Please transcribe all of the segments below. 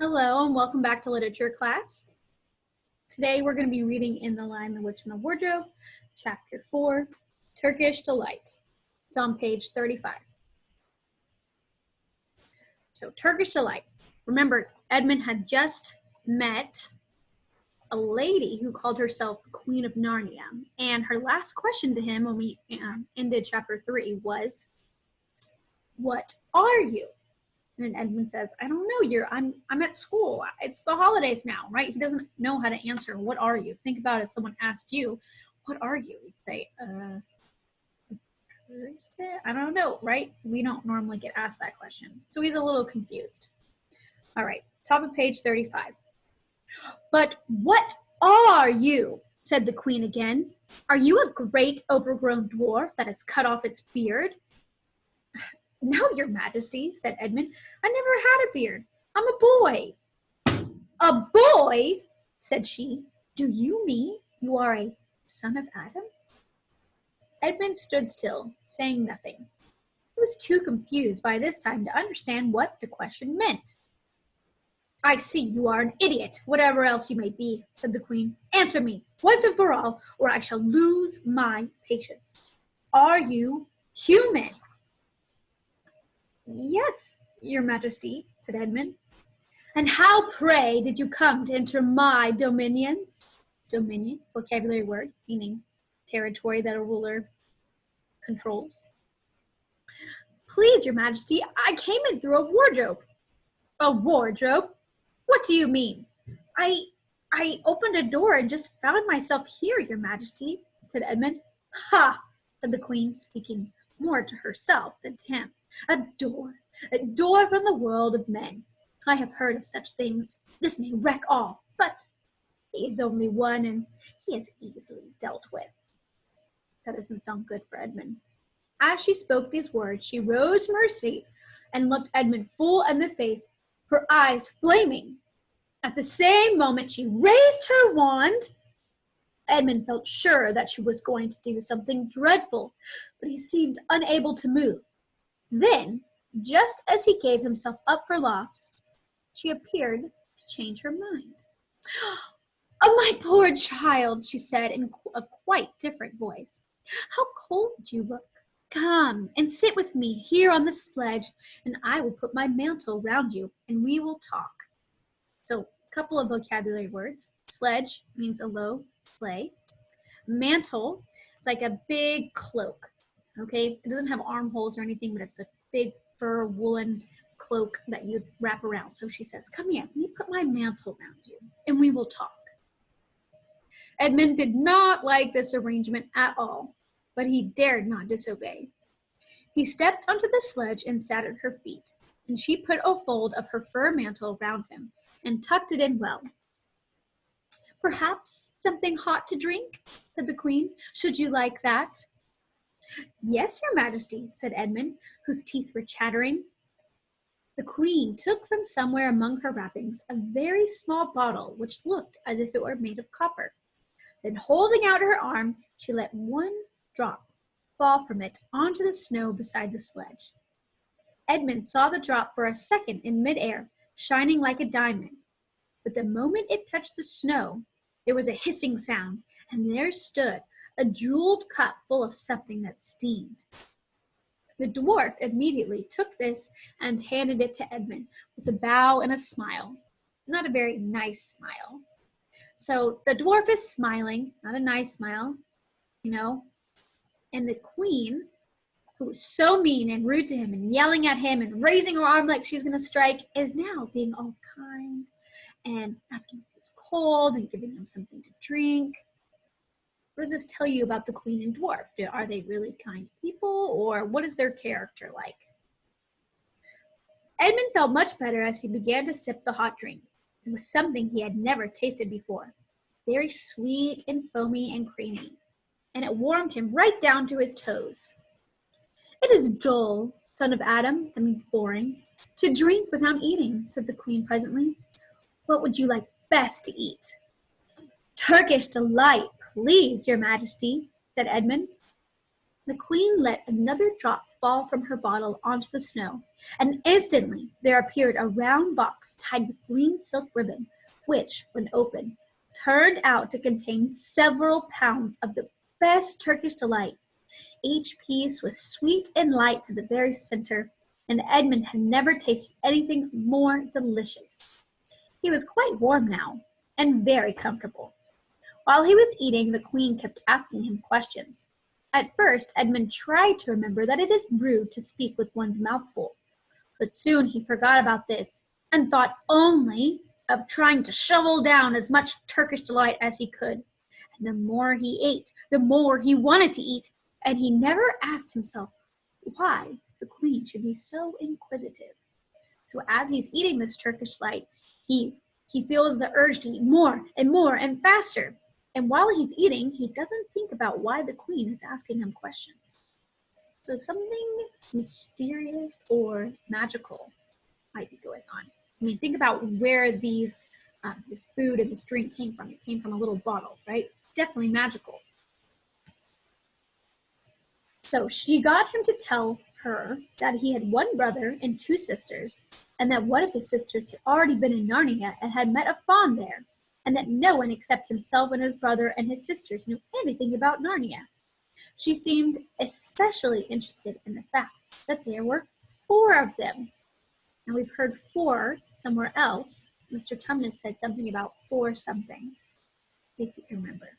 Hello and welcome back to literature class. Today we're going to be reading In the Lion, the Witch, and the Wardrobe, Chapter 4, Turkish Delight. It's on page 35. So Turkish Delight. Remember, Edmund had just met a lady who called herself the Queen of Narnia. And her last question to him when we ended Chapter 3 was, "What are you?" And Edmund says, "I don't know. I'm at school. It's the holidays now, right?" He doesn't know how to answer. What are you? Think about if someone asked you, "What are you?" You'd say, a person? I don't know, right? We don't normally get asked that question. So he's a little confused. All right, top of page 35. "But what are you?" said the queen again. "Are you a great overgrown dwarf that has cut off its beard?" "No, your majesty," said Edmund. "I never had a beard. I'm a boy." "A boy?" said she. "Do you mean you are a son of Adam?" Edmund stood still, saying nothing. He was too confused by this time to understand what the question meant. "I see you are an idiot, whatever else you may be," said the queen. "Answer me, once and for all, or I shall lose my patience. Are you human?" "Yes, your majesty," said Edmund. "And how, pray, did you come to enter my dominions?" Dominion, vocabulary word, meaning territory that a ruler controls. "Please, your majesty, I came in through a wardrobe." "A wardrobe? What do you mean?" I opened a door and just found myself here, your majesty," said Edmund. "Ha!" said the queen, speaking more to herself than to him. A door from the world of men. I have heard of such things. This may wreck all, but he is only one, and he is easily dealt with." That doesn't sound good for Edmund. As she spoke these words, she rose from her seat and looked Edmund full in the face, her eyes flaming. At the same moment, she raised her wand. Edmund felt sure that she was going to do something dreadful, but he seemed unable to move. Then, just as he gave himself up for lost, she appeared to change her mind. "Oh, my poor child," she said in a quite different voice. "How cold you look. Come and sit with me here on the sledge, and I will put my mantle round you, and we will talk." So, a couple of vocabulary words. Sledge means a low sleigh. Mantle is like a big cloak. Okay, it doesn't have armholes or anything, but it's a big fur woolen cloak that you wrap around. So she says, "Come here, let me put my mantle around you, and we will talk." Edmund did not like this arrangement at all, but he dared not disobey. He stepped onto the sledge and sat at her feet, and she put a fold of her fur mantle round him and tucked it in well. "Perhaps something hot to drink?" said the queen. "Should you like that?" "Yes, your majesty," said Edmund, whose teeth were chattering. The queen took from somewhere among her wrappings a very small bottle which looked as if it were made of copper. Then, holding out her arm, she let one drop fall from it onto the snow beside the sledge. Edmund saw the drop for a second in midair, shining like a diamond. But the moment it touched the snow, there was a hissing sound, and there stood a jeweled cup full of something that steamed. The dwarf immediately took this and handed it to Edmund with a bow and a smile. Not a very nice smile. So the dwarf is smiling, not a nice smile, and the queen, who was so mean and rude to him and yelling at him and raising her arm like she's going to strike, is now being all kind and asking if he's cold and giving him something to drink. What does this tell you about the queen and dwarf? Are they really kind people, or what is their character like? Edmund felt much better as he began to sip the hot drink. It was something he had never tasted before, very sweet and foamy and creamy, and it warmed him right down to his toes. "It is dull, son of Adam," that means boring, "to drink without eating," said the queen presently. "What would you like best to eat?" "Turkish delight, please, your majesty," said Edmund. The queen let another drop fall from her bottle onto the snow, and instantly there appeared a round box tied with green silk ribbon, which, when opened, turned out to contain several pounds of the best Turkish delight. Each piece was sweet and light to the very center, and Edmund had never tasted anything more delicious. He was quite warm now, and very comfortable. While he was eating, the queen kept asking him questions. At first, Edmund tried to remember that it is rude to speak with one's mouth full, but soon he forgot about this and thought only of trying to shovel down as much Turkish delight as he could. And the more he ate, the more he wanted to eat, and he never asked himself why the queen should be so inquisitive. So as he's eating this Turkish delight, he feels the urge to eat more and faster. And while he's eating, he doesn't think about why the queen is asking him questions. So something mysterious or magical might be going on. I mean, think about where this food and this drink came from. It came from a little bottle, right? It's definitely magical. So she got him to tell her that he had one brother and two sisters, and that one of his sisters had already been in Narnia and had met a faun there, and that no one except himself and his brother and his sisters knew anything about Narnia. She seemed especially interested in the fact that there were 4 of them. Now we've heard 4 somewhere else. Mr. Tumnus said something about 4 something, if you can remember.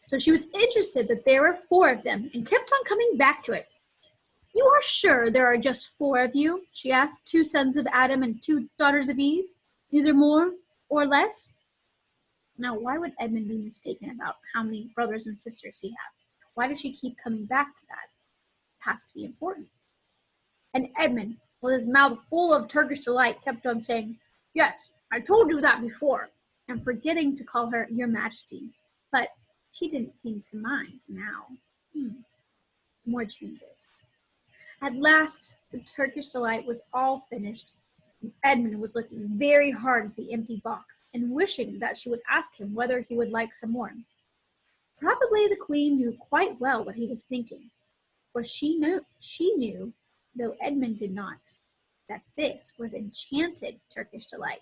So she was interested that there were 4 of them and kept on coming back to it. "You are sure there are just 4 of you?" she asked. "2 sons of Adam and 2 daughters of Eve, neither more or less?" Now, why would Edmund be mistaken about how many brothers and sisters he had? Why does she keep coming back to that? It has to be important. And Edmund, with his mouth full of Turkish delight, kept on saying, "Yes, I told you that before," and forgetting to call her Your Majesty. But she didn't seem to mind now. More changes. At last, the Turkish delight was all finished. Edmund was looking very hard at the empty box and wishing that she would ask him whether he would like some more. Probably the queen knew quite well what he was thinking, for she knew, though Edmund did not, that this was enchanted Turkish delight,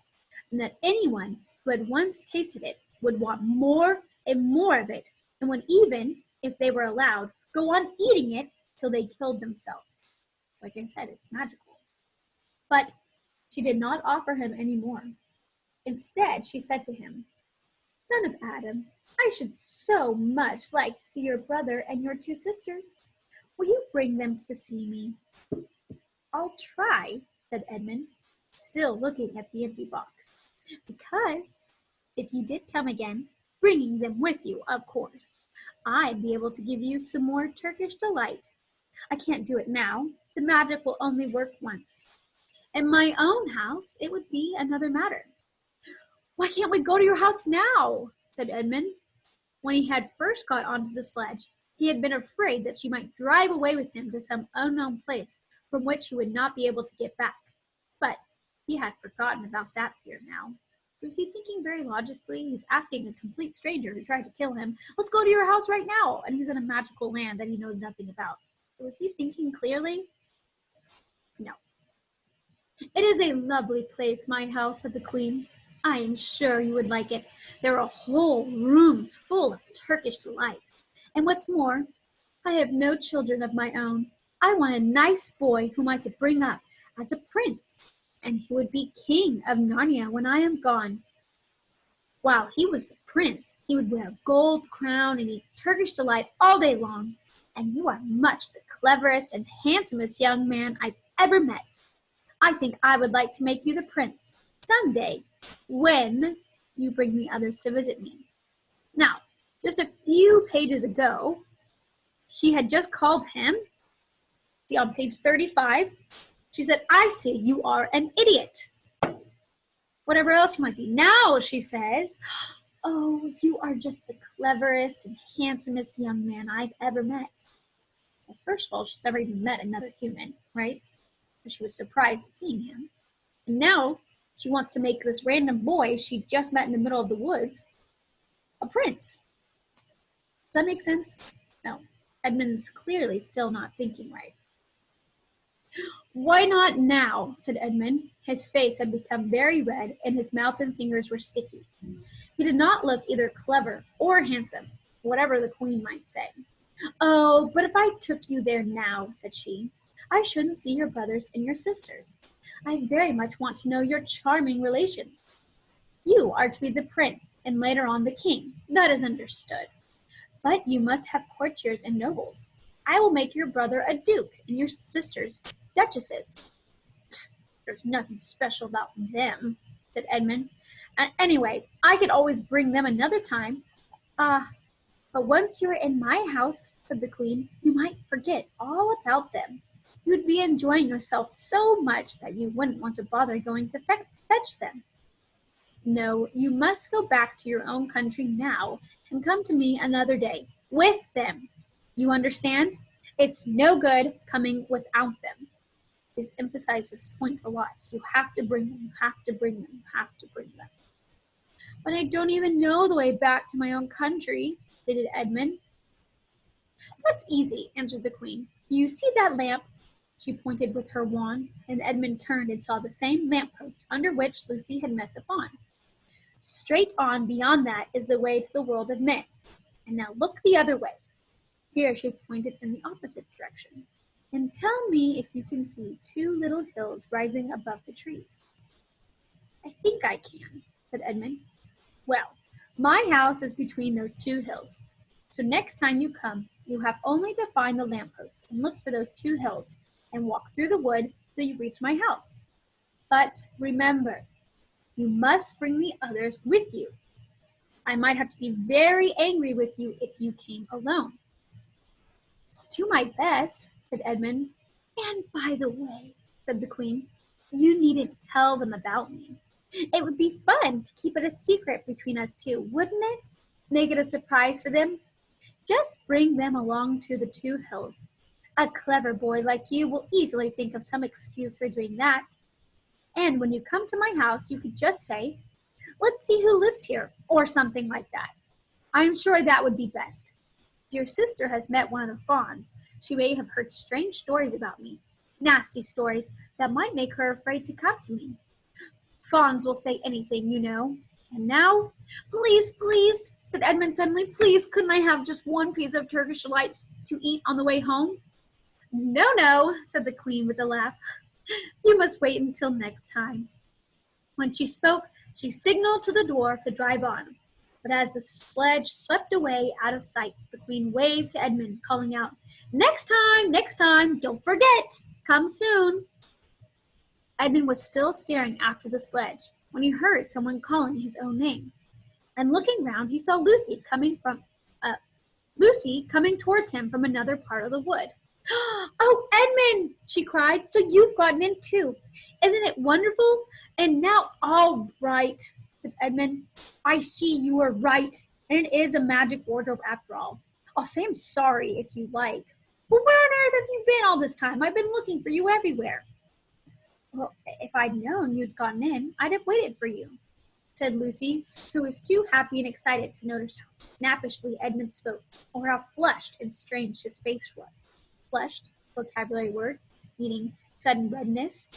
and that anyone who had once tasted it would want more and more of it, and would even, if they were allowed, go on eating it till they killed themselves. Like I said, it's magical. But she did not offer him any more. Instead, she said to him, "Son of Adam, I should so much like to see your brother and your 2 sisters. Will you bring them to see me?" "I'll try," said Edmund, still looking at the empty box. "Because if you did come again, bringing them with you, of course, I'd be able to give you some more Turkish delight. I can't do it now. The magic will only work once. In my own house, it would be another matter." "Why can't we go to your house now?" said Edmund. When he had first got onto the sledge, he had been afraid that she might drive away with him to some unknown place from which he would not be able to get back. But he had forgotten about that fear now. Was he thinking very logically? He's asking a complete stranger who tried to kill him, "Let's go to your house right now," and he's in a magical land that he knows nothing about. So was he thinking clearly? No. "It is a lovely place, my house," said the queen. "I am sure you would like it. There are whole rooms full of Turkish delight. And what's more, I have no children of my own. I want a nice boy whom I could bring up as a prince, and he would be king of Narnia when I am gone. While he was the prince, he would wear a gold crown and eat Turkish delight all day long. And you are much the cleverest and handsomest young man I've ever met. I think I would like to make you the prince someday when you bring the others to visit me." Now, just a few pages ago, she had just called him, see on page 35, she said, "I see you are an idiot." Whatever else you might be. Now she says, "Oh, you are just the cleverest and handsomest young man I've ever met." Well, first of all, she's never even met another human, right? So she was surprised at seeing him. And now she wants to make this random boy she just met in the middle of the woods a prince. Does that make sense? No. Edmund's clearly still not thinking right. Why not now? Said Edmund. His face had become very red, and his mouth and fingers were sticky. He did not look either clever or handsome, whatever the queen might say. Oh, but if I took you there now, said she, I shouldn't see your brothers and your sisters. I very much want to know your charming relations. You are to be the prince, and later on the king. That is understood. But you must have courtiers and nobles. I will make your brother a duke, and your sisters duchesses. There's nothing special about them, said Edmund. Anyway, I could always bring them another time. But once you are in my house, said the queen, you might forget all about them. You would be enjoying yourself so much that you wouldn't want to bother going to fetch them. No, you must go back to your own country now and come to me another day with them. You understand? It's no good coming without them. He's emphasized this point a lot. You have to bring them, you have to bring them, you have to bring them. But I don't even know the way back to my own country, stated Edmund. That's easy, answered the queen. You see that lamp? She pointed with her wand, and Edmund turned and saw the same lamppost under which Lucy had met the fawn. Straight on beyond that is the way to the world of men. And now look the other way. Here she pointed in the opposite direction. And tell me if you can see two little hills rising above the trees. I think I can, said Edmund. Well, my house is between those two hills. So next time you come, you have only to find the lamppost and look for those two hills and walk through the wood till you reach my house. But remember, you must bring the others with you. I might have to be very angry with you if you came alone. To my best, said Edmund. And by the way, said the queen, you needn't tell them about me. It would be fun to keep it a secret between us two, wouldn't it? Make it a surprise for them. Just bring them along to the two hills. A clever boy like you will easily think of some excuse for doing that. And when you come to my house, you could just say, let's see who lives here, or something like that. I'm sure that would be best. Your sister has met one of the fawns. She may have heard strange stories about me, nasty stories that might make her afraid to come to me. Fawns will say anything, you know. And now, please, please, said Edmund suddenly, please, couldn't I have just one piece of Turkish delight to eat on the way home? No, no, said the queen with a laugh. You must wait until next time. When she spoke, she signaled to the dwarf to drive on. But as the sledge swept away out of sight, the queen waved to Edmund, calling out, next time, don't forget, come soon. Edmund was still staring after the sledge when he heard someone calling his own name. And looking round, he saw Lucy coming towards him from another part of the wood. Oh, Edmund, she cried, so you've gotten in too. Isn't it wonderful? And now, all right, said Edmund. I see you were right, and it is a magic wardrobe after all. I'll say I'm sorry if you like. But where on earth have you been all this time? I've been looking for you everywhere. Well, if I'd known you'd gotten in, I'd have waited for you, said Lucy, who was too happy and excited to notice how snappishly Edmund spoke, or how flushed and strange his face was. Flushed, vocabulary word, meaning sudden redness.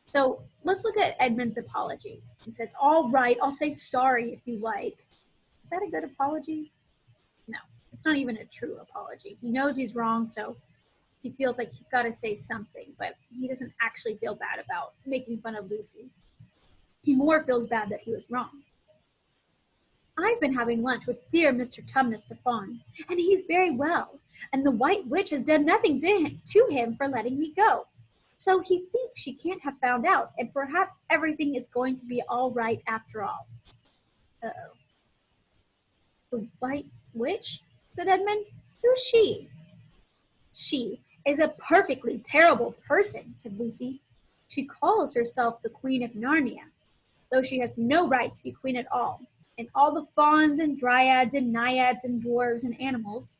So let's look at Edmund's apology. He says, all right, I'll say sorry if you like. Is that a good apology? No, it's not even a true apology. He knows he's wrong, so he feels like he's got to say something, but he doesn't actually feel bad about making fun of Lucy. He more feels bad that he was wrong. I've been having lunch with dear Mr. Tumnus the fawn, and he's very well, and the White Witch has done nothing to him for letting me go. So he thinks she can't have found out, and perhaps everything is going to be all right after all. Uh-oh. The White Witch? Said Edmund. Who's she? She is a perfectly terrible person, said Lucy. She calls herself the Queen of Narnia, though she has no right to be queen at all. And all the fauns and dryads and naiads and dwarves and animals,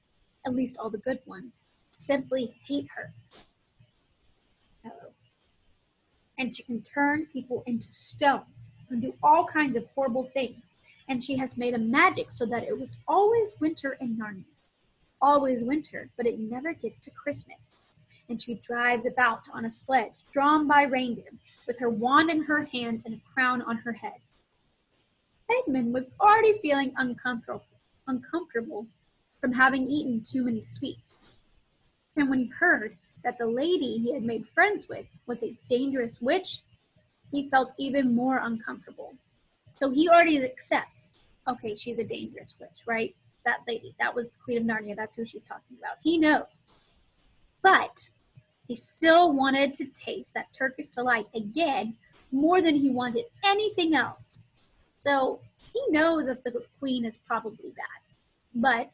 at least all the good ones, simply hate her. And she can turn people into stone and do all kinds of horrible things. And she has made a magic so that it was always winter in Narnia. always winter, but it never gets to Christmas. And she drives about on a sledge drawn by reindeer, with her wand in her hand and a crown on her head. Edmund was already feeling uncomfortable from having eaten too many sweets. And when he heard that the lady he had made friends with was a dangerous witch, he felt even more uncomfortable. So he already accepts, okay, she's a dangerous witch, right? That lady, that was the Queen of Narnia, that's who she's talking about. He knows. But he still wanted to taste that Turkish delight again more than he wanted anything else. So he knows that the queen is probably bad, but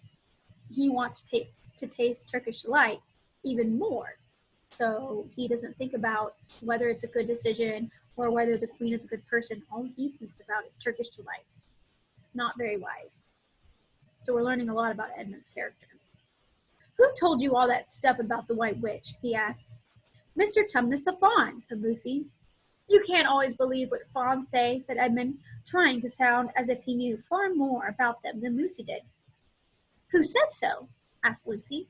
he wants to taste Turkish delight even more. So he doesn't think about whether it's a good decision or whether the queen is a good person. All he thinks about is Turkish delight. Not very wise. So we're learning a lot about Edmund's character. Who told you all that stuff about the White Witch? He asked. Mr. Tumnus the Fawn, said Lucy. You can't always believe what fawns say, said Edmund, trying to sound as if he knew far more about them than Lucy did. Who says so? Asked Lucy.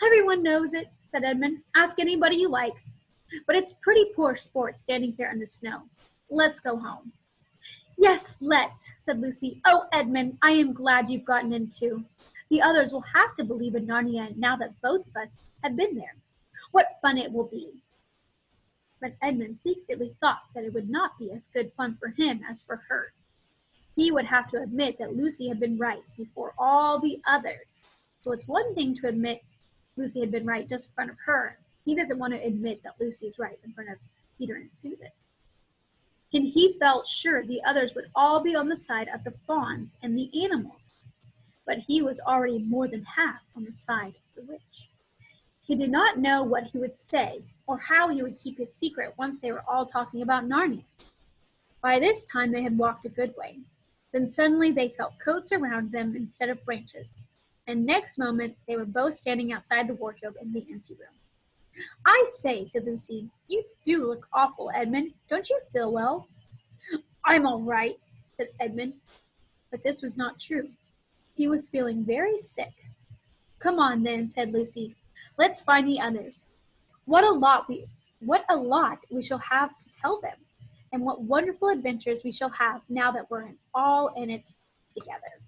Everyone knows it, said Edmund. Ask anybody you like. But it's pretty poor sport standing here in the snow. Let's go home. Yes, let's, said Lucy. Oh, Edmund, I am glad you've gotten in too. The others will have to believe in Narnia now that both of us have been there. What fun it will be. But Edmund secretly thought that it would not be as good fun for him as for her. He would have to admit that Lucy had been right before all the others. So it's one thing to admit Lucy had been right just in front of her. He doesn't want to admit that Lucy is right in front of Peter and Susan. And he felt sure the others would all be on the side of the fawns and the animals. But he was already more than half on the side of the witch. He did not know what he would say or how he would keep his secret once they were all talking about Narnia. By this time they had walked a good way. Then suddenly they felt coats around them instead of branches. And next moment they were both standing outside the wardrobe in the empty room. I say, said Lucy, you do look awful, Edmund. Don't you feel well? I'm all right, said Edmund. But this was not true. He was feeling very sick. Come on then, said Lucy. Let's find the others. What a lot we shall have to tell them, and what wonderful adventures we shall have now that we're all in it together.